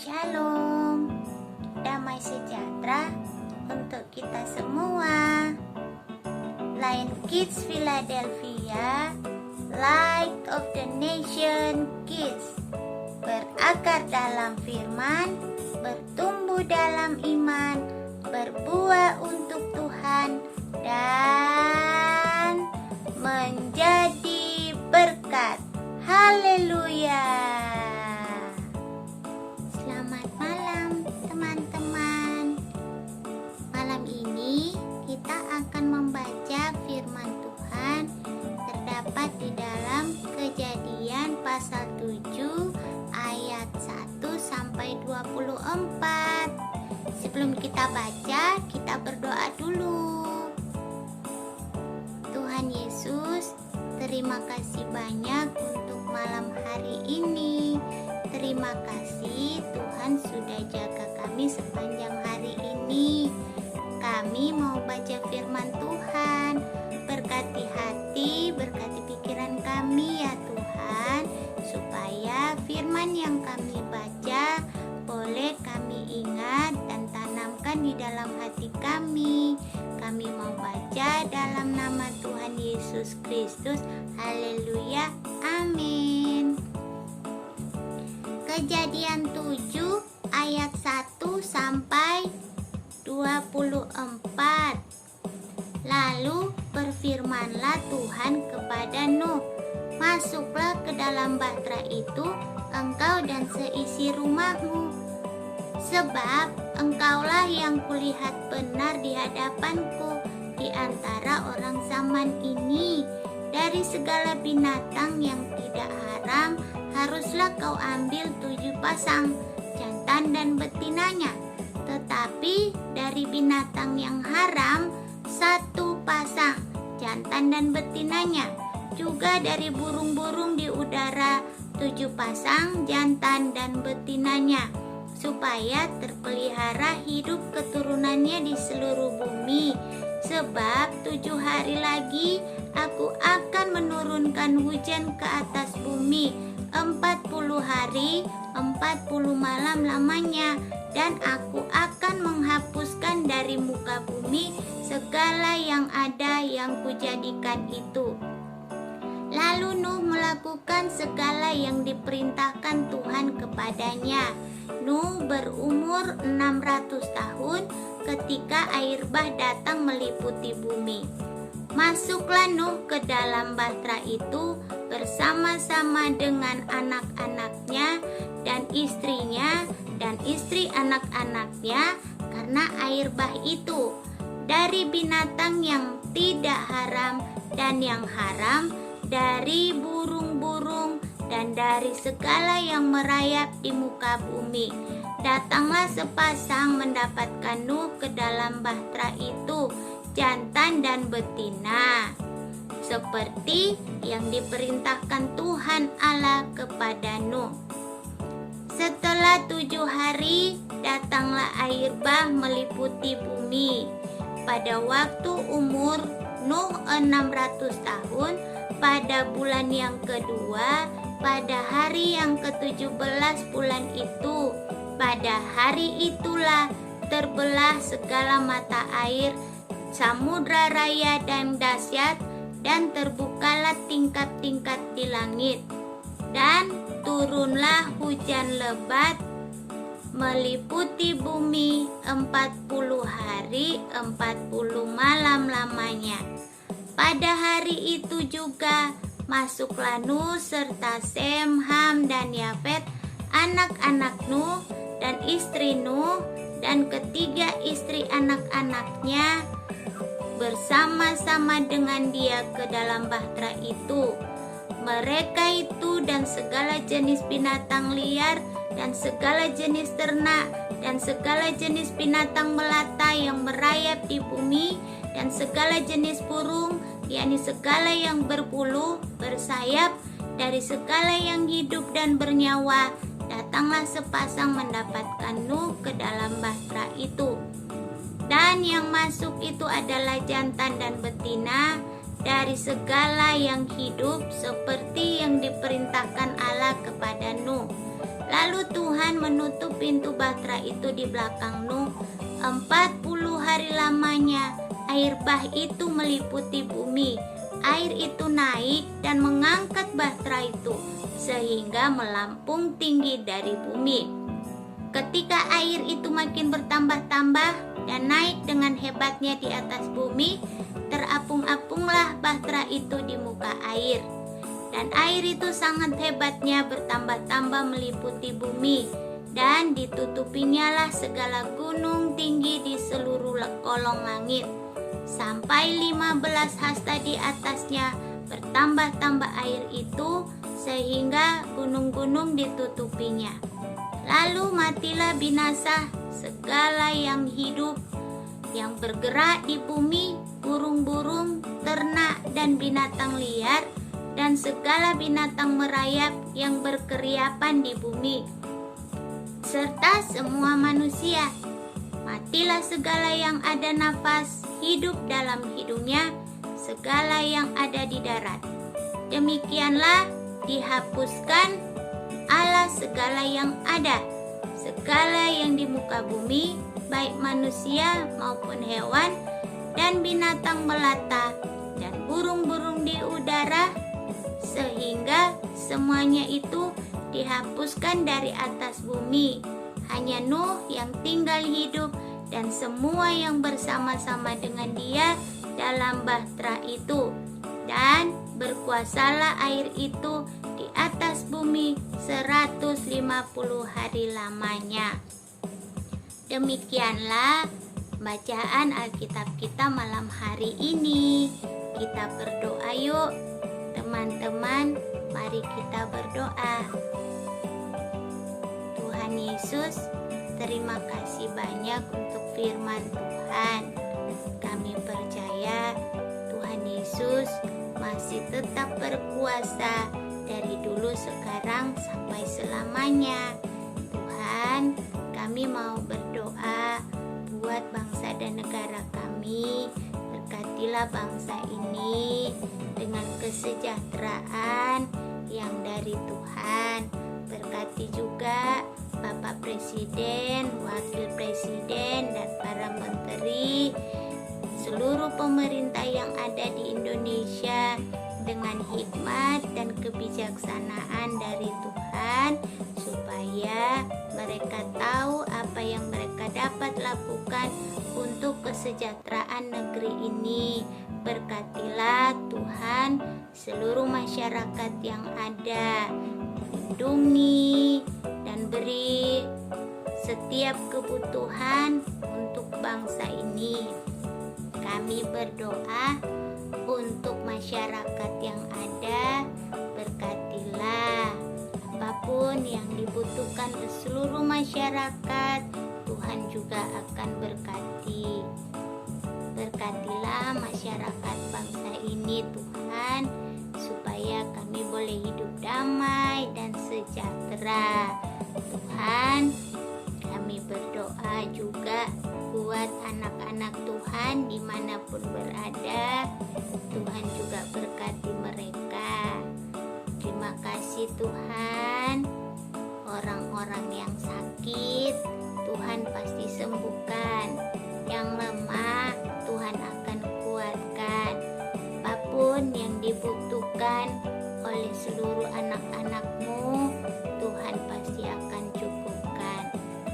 Shalom, damai sejahtera untuk kita semua. Lion Kids Philadelphia, Light of the Nation Kids, berakar dalam firman, bertumbuh dalam iman, berbuah untuk Tuhan, dan menjadi berkat. Haleluya. Selamat malam teman-teman. Malam ini kita akan membaca firman Tuhan terdapat di dalam Kejadian pasal 7 ayat 1 sampai 24. Sebelum kita baca, kita berdoa dulu. Tuhan Yesus, terima kasih banyak untuk malam hari ini. Terima kasih Tuhan sudah jaga kami sepanjang hari ini. Kami mau baca firman Tuhan. Berkati hati, berkati pikiran kami ya Tuhan, supaya firman yang kami baca boleh kami ingat dan tanamkan di dalam hati kami. Kami mau baca dalam nama Tuhan Yesus Kristus. Haleluya. Amin. Kejadian 7 ayat 1 sampai 24. Lalu berfirmanlah Tuhan kepada Nuh, masuklah ke dalam bahtera itu, engkau dan seisi rumahmu, sebab engkaulah yang kulihat benar di hadapanku di antara orang zaman ini. Dari segala binatang yang tidak haram haruslah kau ambil 7 pasang, jantan dan betinanya. Tetapi dari binatang yang haram 1 pasang, jantan dan betinanya. Juga dari burung-burung di udara 7 pasang, jantan dan betinanya, supaya terpelihara hidup keturunannya di seluruh bumi. Sebab 7 hari lagi aku akan menurunkan hujan ke atas bumi, 40 hari 40 malam lamanya, dan aku akan menghapuskan dari muka bumi segala yang ada yang kujadikan itu. Lalu Nuh melakukan segala yang diperintahkan Tuhan kepadanya. Nuh berumur 600 tahun ketika air bah datang meliputi bumi. Masuklah Nuh ke dalam bahtera itu bersama-sama dengan anak-anaknya dan istrinya dan istri anak-anaknya, karena air bah itu dari binatang yang tidak haram dan yang haram, dari burung-burung dan dari segala yang merayap di muka bumi. Datanglah sepasang mendapatkan Nuh ke dalam bahtera itu, jantan dan betina, seperti yang diperintahkan Tuhan Allah kepada Nuh. Setelah 7 hari, datanglah air bah meliputi bumi. Pada waktu umur Nuh 600 tahun, pada bulan yang kedua, pada hari yang ke-17 bulan itu, pada hari itulah terbelah segala mata air samudra raya dan dahsyat, dan terbukalah tingkat-tingkat di langit, dan turunlah hujan lebat meliputi bumi 40 hari 40 malam lamanya. Pada hari itu juga masuklah Nuh serta Sem, Ham, dan Yafet, anak-anak Nuh dan istri Nuh, dan ketiga istri anak-anaknya bersama-sama dengan dia ke dalam bahtera itu. Mereka itu dan segala jenis binatang liar dan segala jenis ternak dan segala jenis binatang melata yang merayap di bumi dan segala jenis burung, yakni segala yang berbulu, bersayap, dari segala yang hidup dan bernyawa, datanglah sepasang mendapatkan Nuh ke dalam bahtera itu. Dan yang masuk itu adalah jantan dan betina dari segala yang hidup, seperti yang diperintahkan Allah kepada Nuh. Lalu Tuhan menutup pintu bahtera itu di belakang Nuh. 40 hari lamanya air bah itu meliputi bumi. Air itu naik dan mengangkat bahtera itu sehingga melampung tinggi dari bumi. Ketika air itu makin bertambah-tambah dan naik dengan hebatnya di atas bumi, terapung-apunglah bahtera itu di muka air. Dan air itu sangat hebatnya bertambah-tambah meliputi bumi, dan ditutupinya lah segala gunung tinggi di seluruh kolong langit. Sampai 15 hasta di atasnya bertambah-tambah air itu, sehingga gunung-gunung ditutupinya. Lalu matilah binasa segala yang hidup, yang bergerak di bumi, burung-burung, ternak, dan binatang liar, dan segala binatang merayap yang berkeriapan di bumi, serta semua manusia. Matilah segala yang ada nafas hidup dalam hidungnya, segala yang ada di darat. Demikianlah dihapuskan Allah segala yang ada, segala yang di muka bumi, baik manusia maupun hewan, dan binatang melata, dan burung-burung di udara, sehingga semuanya itu dihapuskan dari atas bumi. Hanya Nuh yang tinggal hidup dan semua yang bersama-sama dengan dia dalam bahtera itu. Dan berkuasalah air itu di atas bumi 150 hari lamanya. Demikianlah bacaan Alkitab kita malam hari ini. Kita berdoa yuk. Teman-teman, mari kita berdoa. Tuhan Yesus, terima kasih banyak untuk firman Tuhan. Kami percaya Tuhan Yesus masih tetap berkuasa dari dulu, sekarang, sampai selamanya. Tuhan, kami mau berdoa buat bangsa dan negara kami. Berkatilah bangsa ini dengan kesejahteraan yang dari Tuhan. Berkati juga Bapak Presiden, Wakil Presiden, dan para menteri, seluruh pemerintah yang ada di Indonesia dengan hikmat dan kebijaksanaan dari Tuhan, supaya mereka tahu apa yang mereka dapat lakukan untuk kesejahteraan negeri ini. Berkatilah Tuhan seluruh masyarakat yang ada, lindungi dan beri setiap kebutuhan untuk bangsa ini. Kami berdoa untuk masyarakat yang ada, berkatilah apapun yang dibutuhkan ke seluruh masyarakat, Tuhan juga akan berkati. Berkatilah masyarakat bangsa ini Tuhan, supaya kami boleh hidup damai dan sejahtera. Tuhan, kami berdoa juga buat anak-anak Tuhan dimanapun berada. Tuhan juga berkati mereka. Terima kasih Tuhan. Orang-orang yang sakit Tuhan pasti sembuhkan. Yang lemah Tuhan akan kuatkan. Apapun yang dibutuhkan oleh seluruh anak-anak-Mu, Tuhan pasti akan cukupkan.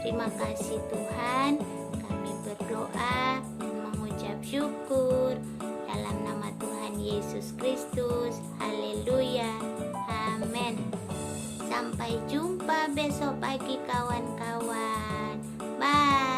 Terima kasih Tuhan. Kami berdoa dan mengucap syukur dalam nama Tuhan Yesus Kristus. Haleluya. Amin. Sampai jumpa besok pagi kawan-kawan. Bye.